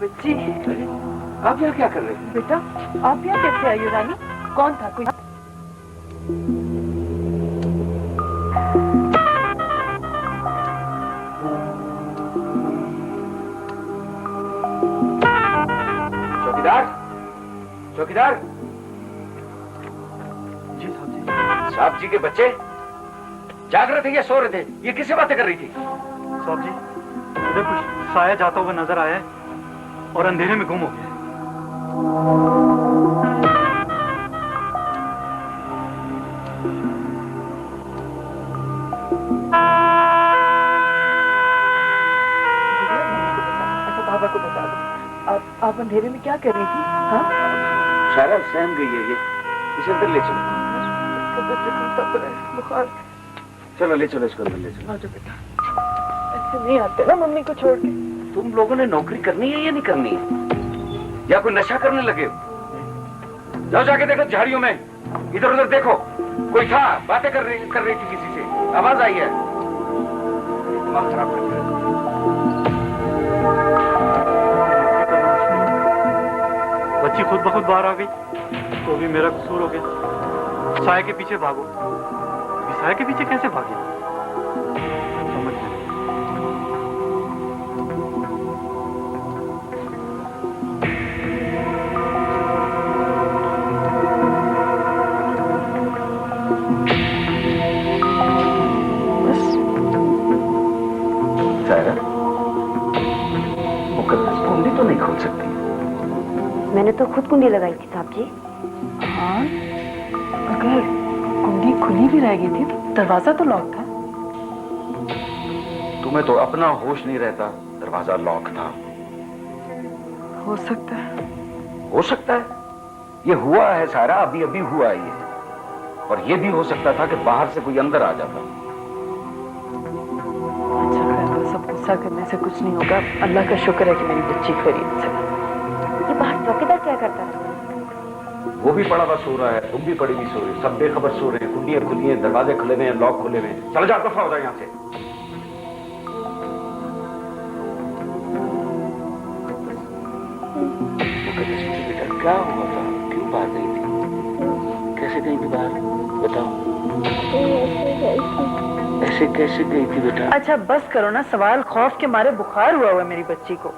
बच्ची। आप यहाँ क्या कर रहे हैं? बेटा आप यहाँ कैसे आई हो रानी? कौन था कोई? चौकीदार, चौकीदार। जी साहब जी। साहब जी के बच्चे जाग रहे थे या सो रहे थे? ये किससे बातें कर रही थी? साहब जी मुझे कुछ साया जाता हुआ नजर आया है और अंधेरे में गुम हो गया। अच्छा बाबा को बता दो। आप अंधेरे में क्या कर रही थी? हाँ सारा सहम गई है ये, इसे अंदर ले चलो। बुखार। चलो ले चलो, इसको अंदर ले चलो। आजा बेटा, ऐसे नहीं आते ना मम्मी को छोड़ के। तुम लोगों ने नौकरी करनी है या नहीं करनी है, या कोई नशा करने लगे? जाओ जाके देखो झाड़ियों में, इधर उधर देखो, कोई था, बातें कर रही थी किसी से, आवाज आई है। दिमाग खराब कर दिया। बच्ची खुद ब खुद बाहर आ गई तो भी मेरा कसूर हो गया। साय के पीछे भागो, साय के पीछे कैसे भागे समझ नहीं। मुकद्दस कुंडी तो नहीं खोल सकती। मैंने तो खुद कुंडी लगाई थी साहब जी। हाँ अगर कुंडी खुली भी रह गई थी तो दरवाजा तो लॉक था। तुम्हें तो अपना होश नहीं रहता, दरवाजा लॉक था। हो सकता है। हो सकता है, ये हुआ है सारा, अभी अभी हुआ है ये। और ये भी हो सकता था कि बाहर से कोई अंदर आ जाता। अच्छा खैर, सब गुस्सा करने से कुछ नहीं होगा। अल्लाह का शुक्र है कि मेरी बच्ची खैरियत से। ये बाहर चौकीदार क्या करता है? वो भी पड़ा हुआ सो रहा है, तुम भी पड़ी हुई सो रही हो, सब बेखबर सो रहे हैं। कुंडियां खुली हैं, दरवाजे खुले हुए हैं, लॉक खुले हुए हैं। चलो जाओ, दफा हो जाओ यहाँ से। बेटा क्या हुआ था, क्यों बाहर गई थी, कैसे गई थी बाहर, बताओ। ऐसे कैसे गई थी बेटा? अच्छा बस करो ना, सवाल खौफ के मारे बुखार हुआ है मेरी बच्ची को।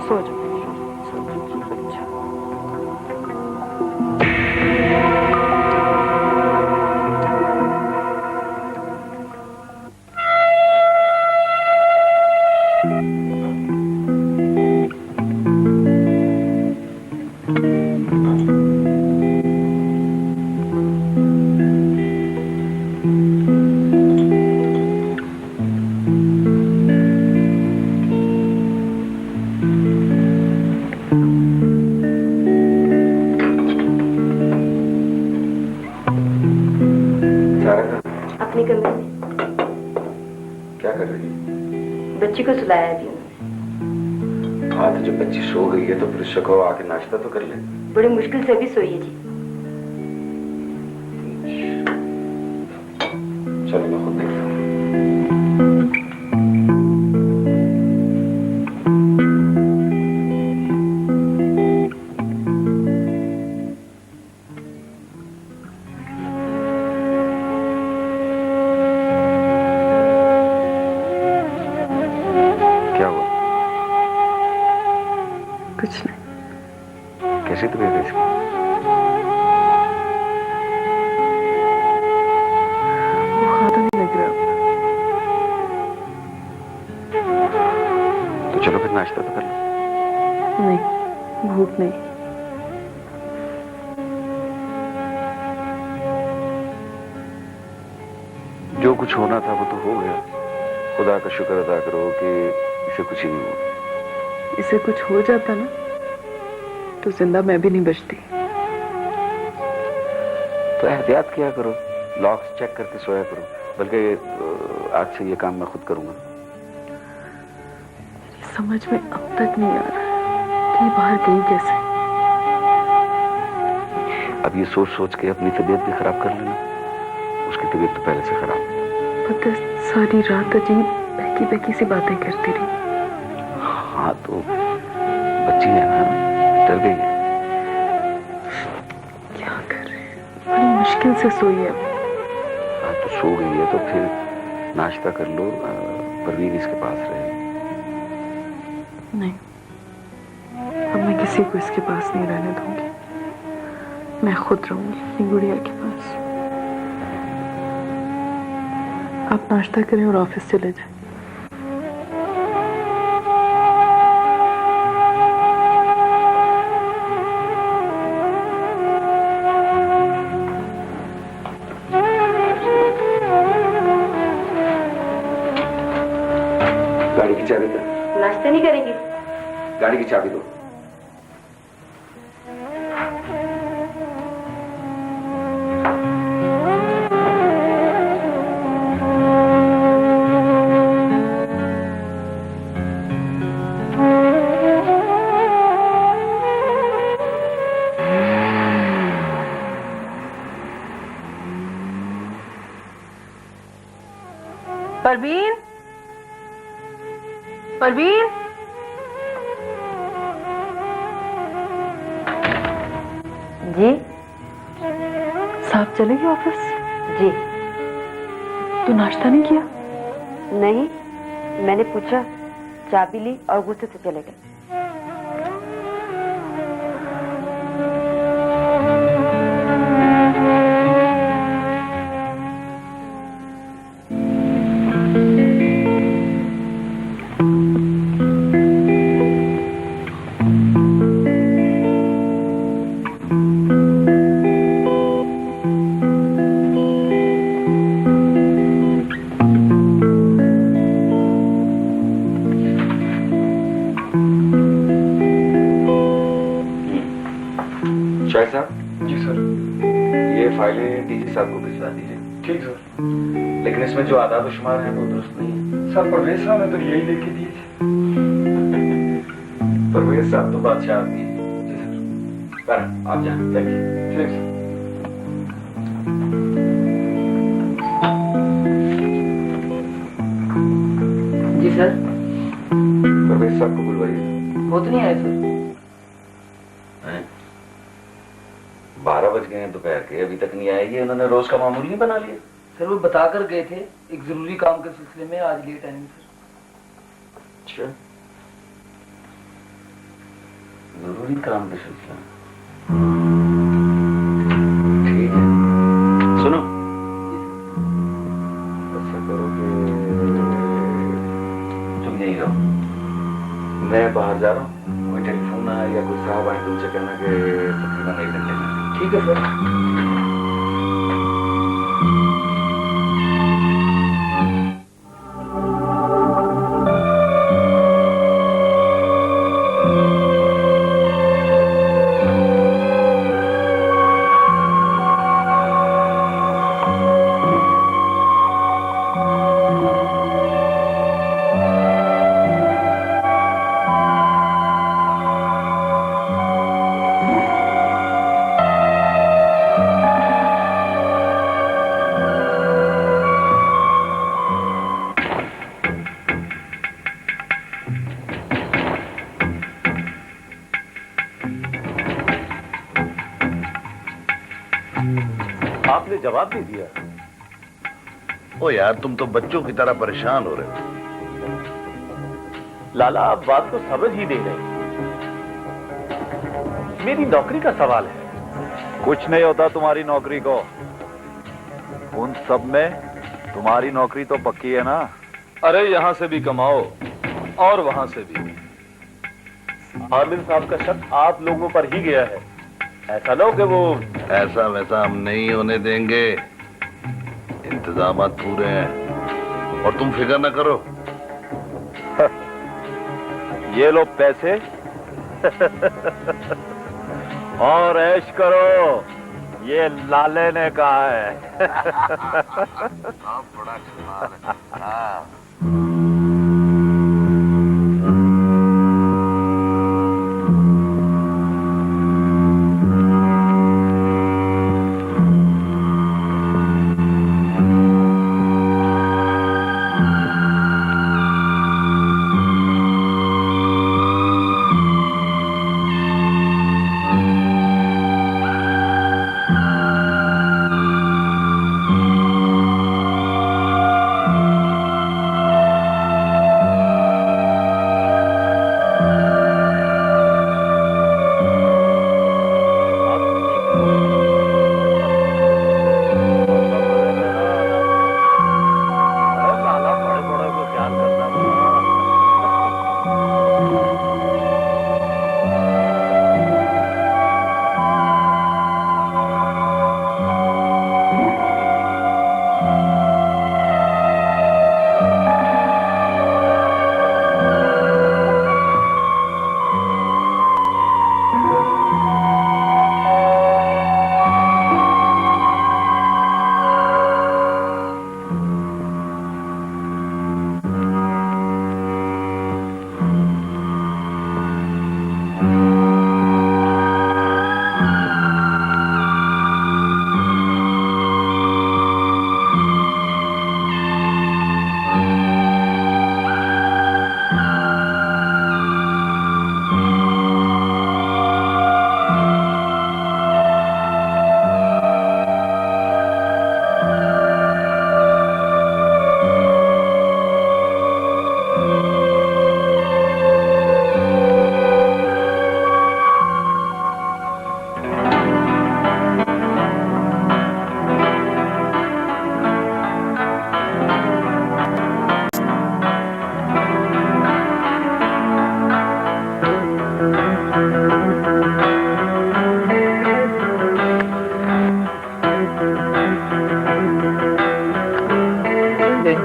सो जाओ। बच्ची को सुलाया अभी उन्होंने। हाँ तो जब बच्ची सो गई है तो फिर उससे कहो आके नाश्ता तो कर ले। बड़ी मुश्किल से भी सोई है जी। चलो मैं खुद देखता हूँ। जो कुछ होना था वो तो हो गया। खुदा का शुक्र अदा करो कि इसे कुछ ही नहीं हुआ। इसे कुछ हो जाता ना तो जिंदा मैं भी नहीं बचती। तो एहतियात किया करो, लॉक्स चेक करके सोया करो। बल्कि आज से ये काम मैं खुद करूंगा। समझ में अब तक नहीं आ रहा कि बाहर गई कैसे। अब ये सोच सोच के अपनी तबीयत भी खराब कर लेना। उसकी तबीयत तो पहले से खराब। पता सारी रात अजीब बहकी बहकी सी बातें करती रही। हाँ तो बच्ची है ना, डर गई है। क्या कर रहे हैं? बड़ी मुश्किल से सोई है। हाँ तो सो गई है तो फिर नाश्ता कर लो, परवीन इसके पास रहे। नहीं, अब मैं किसी को इसके पास नहीं रहने दूंगी। मैं खुद रहूंगी अपनी गुड़िया के पास। आप नाश्ता करें और ऑफिस चले जाएं। गाड़ी की चाबी दो। नाश्ता नहीं करेंगे? गाड़ी की चाबी दो। परवीन, परवीन, जी साहब चले गए ऑफिस? जी। तो नाश्ता नहीं किया? नहीं, मैंने पूछा, चाबी ली और गुस्से से चले गए। शायद साहब। जी सर। ये फाइलें डीजी साहब को भिजवा दीजिए। ठीक सर। लेकिन इसमें जो आदाब शुमार हैं वो दुरुस्त नहीं है। सर परवेज साहब ने तो यही लेके दिए थे। परवेज साहब तो बादशाह आदमी है। जी सर। पर आप जाएं। Thank you. ठीक सर। जी सर। परवेज साहब को बुलवाइए। वो तो नहीं आए सर। 12 बज गए हैं दोपहर के, अभी तक नहीं आए। ये उन्होंने रोज का मामूल नहीं बना लिया। सर वो बता कर गए थे एक जरूरी काम के सिलसिले में, आज लेट आएंगे सर। अच्छा, जरूरी काम का सिलसिला। ठीक है, सुनो, ऐसा करो कि तुम यहीं रहो, मैं बाहर जा रहा हूँ। कोई टेलीफोन आए या कोई साहब आए तुमसे कहना कि तकरीबन 1 घंटे में। ठीक है सर। आपने जवाब नहीं दिया। ओ यार, तुम तो बच्चों की तरह परेशान हो रहे हो। लाला, आप बात को समझ ही नहीं रहे। मेरी नौकरी का सवाल है। कुछ नहीं होता तुम्हारी नौकरी को। उन सब में तुम्हारी नौकरी तो पक्की है ना। अरे यहां से भी कमाओ और वहां से भी। आमिर साहब का शक आप लोगों पर ही गया है। ऐसा ना हो कि वो ऐसा वैसा हम नहीं होने देंगे। इंतजामात पूरे हैं और तुम फिक्र न करो। ये लो पैसे और ऐश करो, ये लाले ने कहा है। बड़ा कमाल है। हाँ।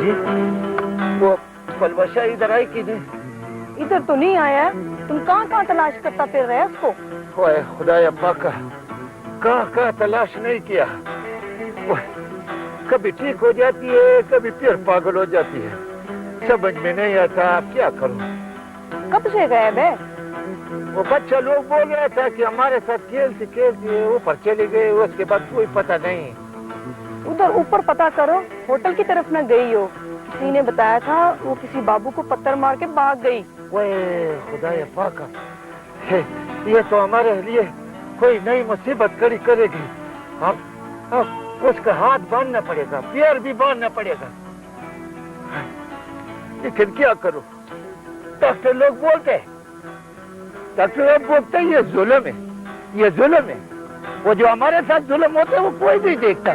जी वो पलवशा इधर आई कि नहीं? इधर तो नहीं आया है। तुम कहाँ कहाँ तलाश करता फिर रहे उसको? ओए खुदा अब्बा का कहाँ तलाश नहीं किया। ओए, कभी ठीक हो जाती है, कभी फिर पागल हो जाती है, समझ में नहीं आता क्या करूं। कब से गए बे? वो बच्चा लोग बोल रहा था कि हमारे साथ खेलते खेलते ऊपर चले गए, उसके बाद कोई पता नहीं। उधर ऊपर पता करो, होटल की तरफ न गई हो। किसी ने बताया था वो किसी बाबू को पत्थर मार के भाग गई। ओए खुदा अब्बा का, ये तो हमारे लिए कोई नई मुसीबत खड़ी करेगी। अब उसका हाथ बांधना पड़ेगा, पैर भी बांधना पड़ेगा, लेकिन क्या करूं? डॉक्टर लोग बोलते ये जुल्म है, ये जुल्म है। वो जो हमारे साथ जुल्म होता है वो कोई नहीं देखता।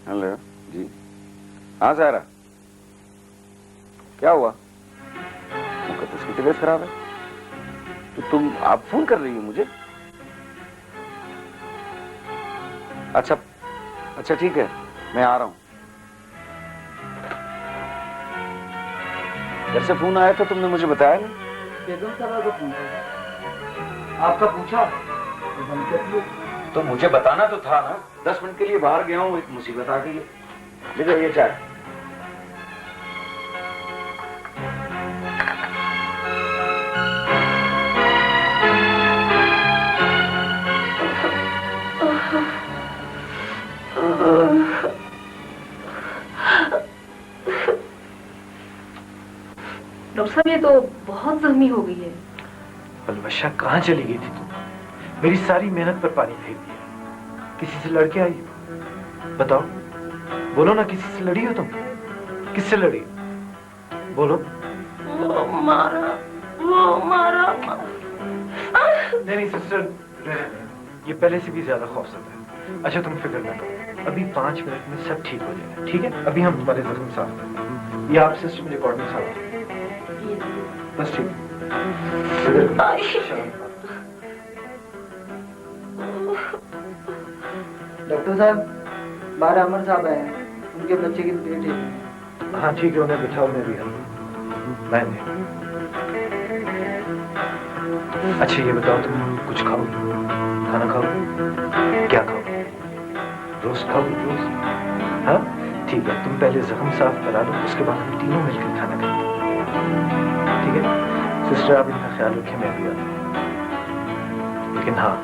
हेलो जी, हाँ सारा, क्या हुआ? मुकद्दस की तबीयत खराब है तो आप फोन कर रही हो मुझे? अच्छा अच्छा ठीक है, मैं आ रहा हूं। घर से फोन आया था, तुमने मुझे बताया नहीं। बेगम साहब को फोन किया, आपका पूछा तो बंद कर दिया। तो मुझे बताना तो था ना। 10 मिनट के लिए बाहर गया हूँ, एक मुसीबत आ गई है। ले जाइए चाय। डॉक्टर साहब ये तो बहुत जख्मी हो गई है। पलवशा कहाँ चली गई थी तुम? मेरी सारी मेहनत पर पानी फेर दिया। किसी से लड़के आई हो? बताओ, बोलो ना, किसी से लड़ी हो तुम? किससे लड़ी? बोलो। वो मारा। नहीं सिस्टर, ये पहले से भी ज्यादा खौफजदा है। अच्छा तुम फिक्र ना करो, अभी 5 मिनट में सब ठीक हो जाएगा, ठीक है? अभी हम तुम्हारे जख्म साफ करेंगे। ये आप सिस्टर मुझे रिकॉर्ड में साफ बस ठीक। डॉक्टर साहब, बाहर अमर साहब आए हैं, उनके बच्चे की तबीयत ठीक है। हाँ ठीक है, उन्हें बिठाओ, उन्हें भी लाइन में। अच्छा ये बताओ, तुम कुछ खाओ, खाना खाओ? क्या खाओ? रोस्ट खाओ? रोस्ट? हाँ ठीक है, तुम पहले जख्म साफ करा लो, उसके बाद हम तीनों मिलकर खाना खाएंगे, ठीक है? सिस्टर आप इनका ख्याल रखें, मैं भी आता हूँ। लेकिन हाँ,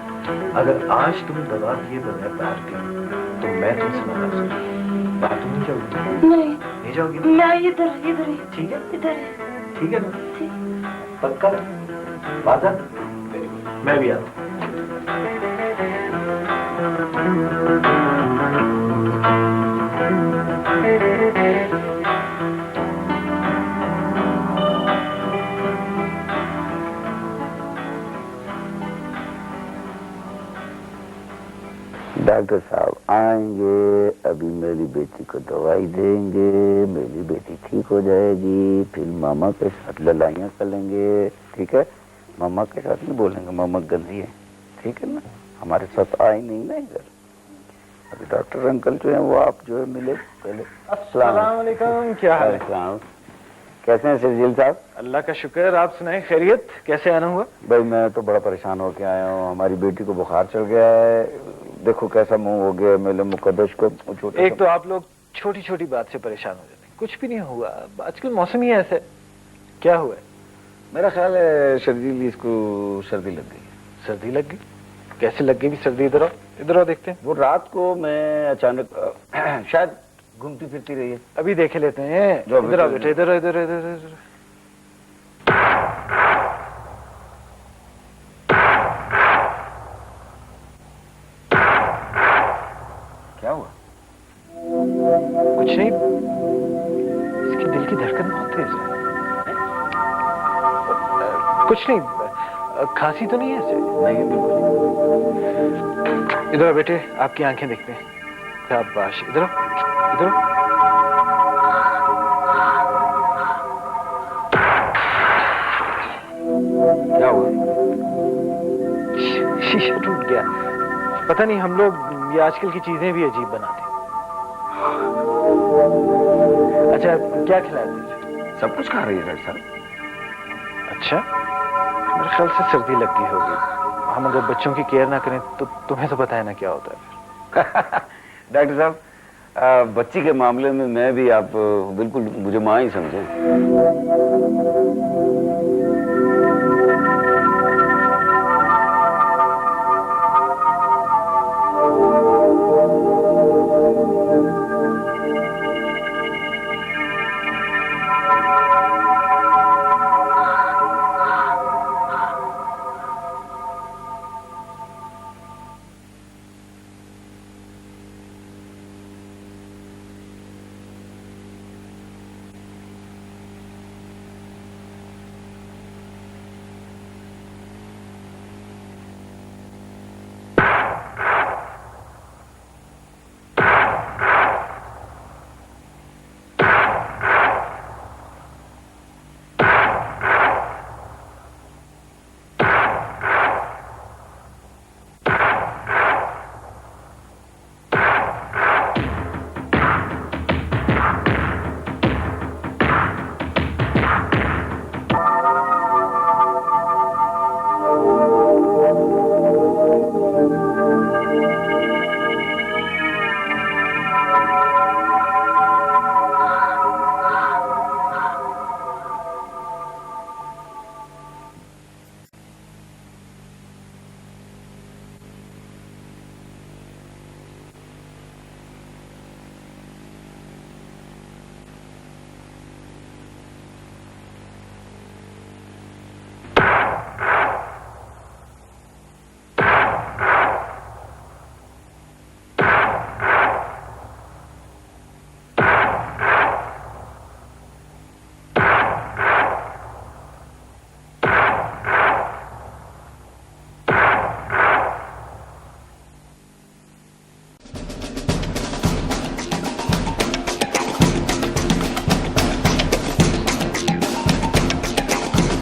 अगर आज तुम दवा दिए बगैर बाहर गए तो मैं तुमसे मना करूंगा। बाहर तुम नहीं जाओगी? नहीं जाओगी? मैं इधर ही। ठीक है, इधर। ठीक है ना? पक्का वादा? वेरी गुड, मैं भी आता हूँ। डॉक्टर साहब आएंगे, अभी मेरी बेटी को दवाई देंगे, मेरी बेटी ठीक हो जाएगी, फिर मामा के साथ लड़ाइयाँ कर लेंगे, ठीक है? मामा के साथ नहीं बोलेंगे मामा गंदी है, ठीक है ना? हमारे साथ आए नहीं ना इधर। अभी डॉक्टर अंकल जो है वो आप जो है मिले पहले। अस्सलाम वालेकुम, क्या हाल है? अस्सलाम। कैसे हैं शर्जील साहब? अल्लाह का शुक्र, आप सुनाए, खैरियत? कैसे आना हुआ? भाई मैं तो बड़ा परेशान होके आया हूँ, हमारी बेटी को बुखार चढ़ गया है, देखो कैसा मुंह हो गया मेरे मुकद्दस को। एक तो आप लोग छोटी छोटी बात से परेशान हो जाते हैं, कुछ भी नहीं हुआ, आजकल मौसम ही ऐसा है। क्या हुआ है? मेरा ख्याल है शर्जील इसको सर्दी लग गई। सर्दी लग गई? कैसे लग गई भी सर्दी? इधर आओ देखते हैं। वो रात को मैं अचानक शायद घूमती फिरती रही है। अभी देखे लेते हैं। इधर आओ बेटे, इधर इधर इधर। नहीं, इसकी दिल की धड़कन बहुत तेज है। कुछ नहीं, खांसी तो नहीं है इसे? नहीं बिल्कुल। इधर आओ बेटे, आपकी आंखें देखते हैं। शाबाश, इधर आओ, इधर आओ। क्या हुआ? शीशा टूट गया। पता नहीं, हम लोग ये आजकल की चीजें भी अजीब बनाते हैं। अच्छा, क्या खिलाया तुझे? सब कुछ खा रही है डॉक्टर साहब। अच्छा, मेरे ख्याल से सर्दी लग गई होगी। हम अगर बच्चों की केयर ना करें तो तुम्हें तो पता है ना क्या होता है। डॉक्टर साहब, बच्ची के मामले में मैं भी आप बिल्कुल मुझे माँ ही समझे।